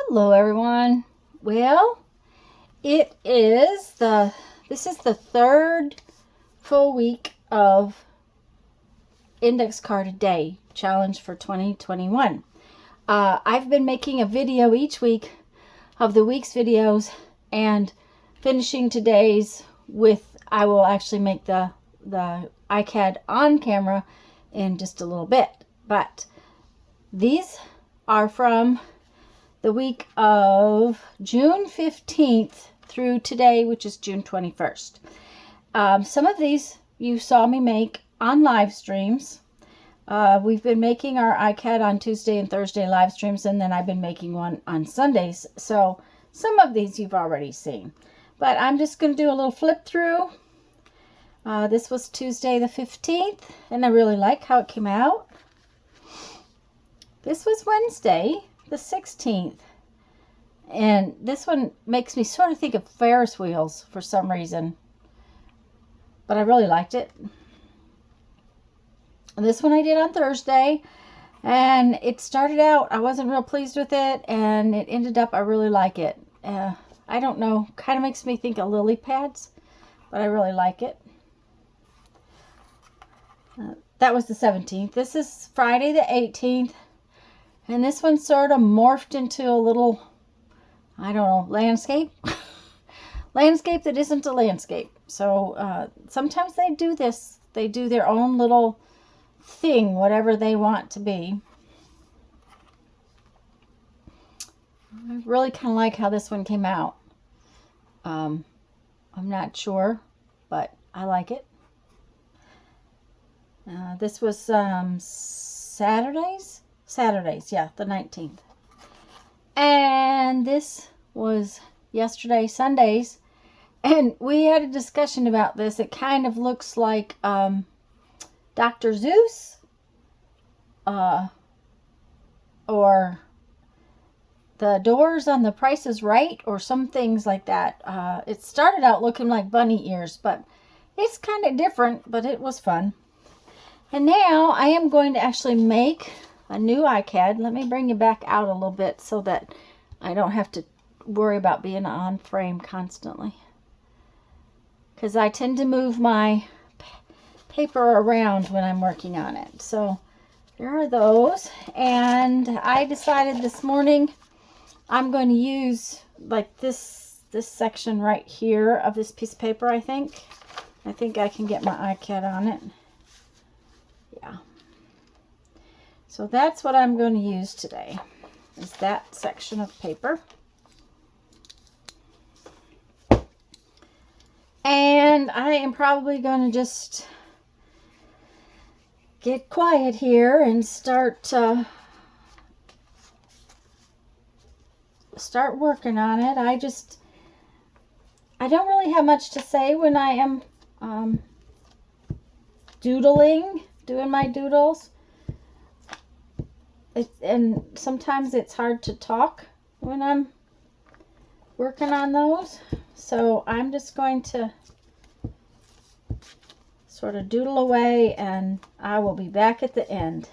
Hello everyone. Well, this is the third full week of Index Card a Day challenge for 2021. I've been making a video each week of the week's videos and finishing today's with, I will actually make the Icad on camera in just a little bit. But these are from the week of June 15th through today, which is June 21st. Some of these you saw me make on live streams. We've been making our Icad on Tuesday and Thursday live streams, and then I've been making one on Sundays. So some of these you've already seen. But I'm just going to do a little flip through. This was Tuesday the 15th, and I really like how it came out. This was Wednesday the 16th, and this one makes me sort of think of Ferris wheels for some reason, but I really liked it. And this one I did on Thursday, and it started out, I wasn't real pleased with it, and it ended up, I really like it. I don't know, kind of makes me think of lily pads, but I really like it. That was the 17th. This is Friday the 18th. And this one sort of morphed into a little, I don't know, landscape. Landscape that isn't a landscape. So sometimes they do this. They do their own little thing, whatever they want to be. I really kind of like how this one came out. I'm not sure, but I like it. This was Saturdays, yeah, the 19th. And this was yesterday, Sundays. And we had a discussion about this. It kind of looks like Dr. Zeus or the doors on The Price is Right or some things like that. It started out looking like bunny ears, but it's kind of different, but it was fun. And now I am going to actually make a new Icad. Let me bring you back out a little bit so that I don't have to worry about being on frame constantly. Because I tend to move my paper around when I'm working on it. So there are those. And I decided this morning I'm going to use like this section right here of this piece of paper, I think. I think I can get my Icad on it. Yeah. So that's what I'm going to use today, is that section of paper. And I am probably going to just get quiet here and start working on it. I don't really have much to say when I am doing my doodles. And sometimes it's hard to talk when I'm working on those. So I'm just going to sort of doodle away, and I will be back at the end.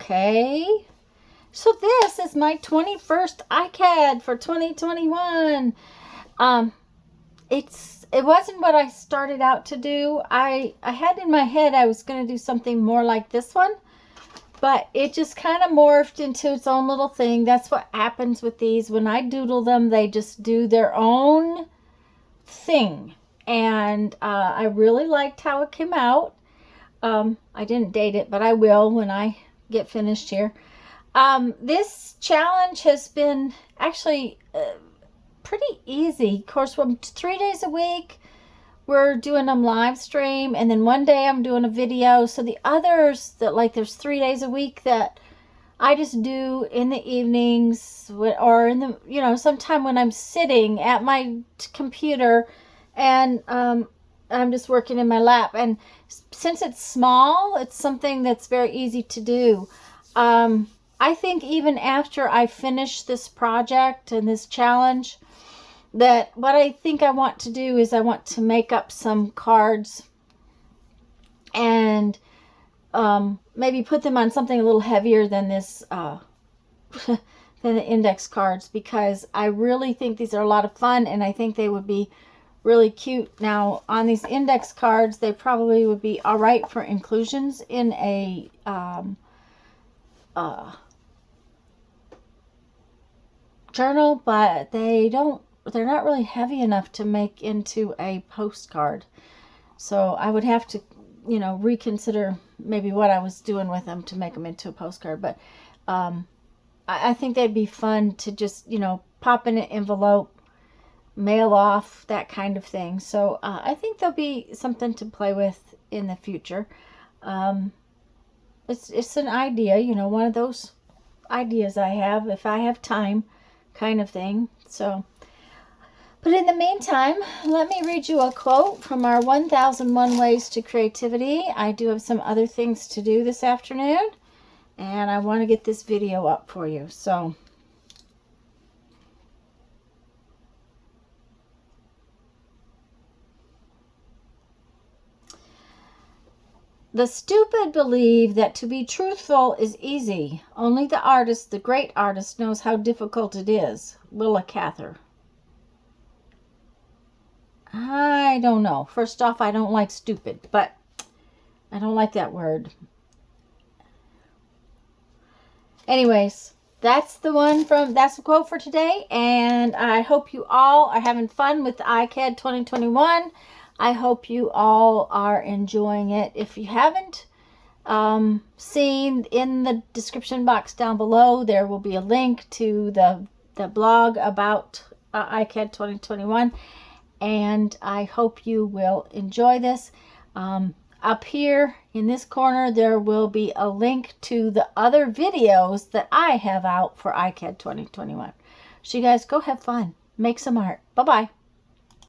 Okay. So this is my 21st Icad for 2021. It wasn't what I started out to do. I had in my head I was going to do something more like this one, but it just kind of morphed into its own little thing. That's what happens with these. When I doodle them, they just do their own thing. And I really liked how it came out. I didn't date it, but I will when I get finished here. This challenge has been actually pretty easy. Of course, 3 days a week we're doing them live stream, and then one day I'm doing a video. So the others that, like, there's 3 days a week that I just do in the evenings, or in the, you know, sometime when I'm sitting at my computer and I'm just working in my lap. And since it's small, it's something that's very easy to do. I think even after I finish this project and this challenge, that what I think I want to do is I want to make up some cards and maybe put them on something a little heavier than this, than the index cards, because I really think these are a lot of fun, and I think they would be really cute. Now, on these index cards, they probably would be all right for inclusions in a journal, but they're not really heavy enough to make into a postcard. So I would have to, you know, reconsider maybe what I was doing with them to make them into a postcard. But I think they'd be fun to just, you know, pop in an envelope, mail off, that kind of thing. So I think there'll be something to play with in the future. It's an idea, you know, one of those ideas I have if I have time, kind of thing. So, but in the meantime, let me read you a quote from our 1001 Ways to Creativity. I do have some other things to do this afternoon, and I want to get this video up for you. So, the stupid believe that to be truthful is easy. Only the artist, the great artist, knows how difficult it is. Willa Cather. I don't know. First off, I don't like stupid, but I don't like that word. Anyways, that's the quote for today, and I hope you all are having fun with the Icad 2021. I hope you all are enjoying it. If you haven't seen, in the description box down below, there will be a link to the blog about Icad 2021. And I hope you will enjoy this. Up here in this corner, there will be a link to the other videos that I have out for Icad 2021. So you guys go have fun. Make some art. Bye-bye.